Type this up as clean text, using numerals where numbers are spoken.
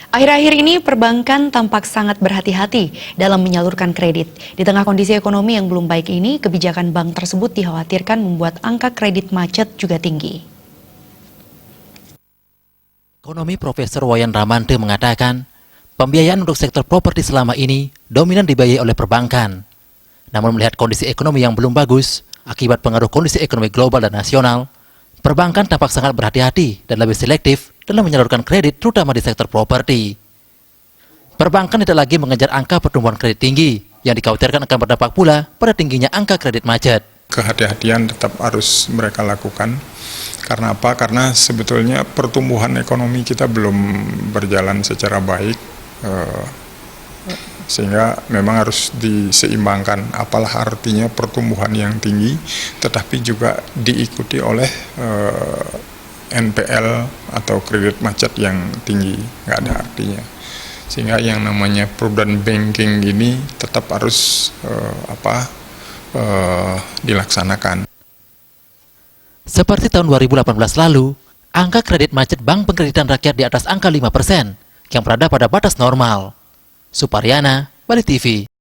Akhir-akhir ini perbankan tampak sangat berhati-hati dalam menyalurkan kredit. Di tengah kondisi ekonomi yang belum baik ini, kebijakan bank tersebut dikhawatirkan membuat angka kredit macet juga tinggi. Ekonomi Profesor Wayan Ramante mengatakan, pembiayaan untuk sektor properti selama ini dominan dibiayai oleh perbankan. Namun melihat kondisi ekonomi yang belum bagus, akibat pengaruh kondisi ekonomi global dan nasional, perbankan tampak sangat berhati-hati dan lebih selektif dalam menyalurkan kredit terutama di sektor properti. Perbankan tidak lagi mengejar angka pertumbuhan kredit tinggi yang dikhawatirkan akan berdampak pula pada tingginya angka kredit macet. Kehati-hatian tetap harus mereka lakukan. Karena apa? Karena sebetulnya pertumbuhan ekonomi kita belum berjalan secara baik, sehingga memang harus diseimbangkan. Apalah artinya pertumbuhan yang tinggi, tetapi juga diikuti oleh NPL atau kredit macet yang tinggi, nggak ada artinya. Sehingga yang namanya prudent banking ini tetap harus dilaksanakan. Seperti tahun 2018 lalu, angka kredit macet Bank Pengkreditan Rakyat di atas angka 5%, yang berada pada batas normal. Suparyana, Bali TV.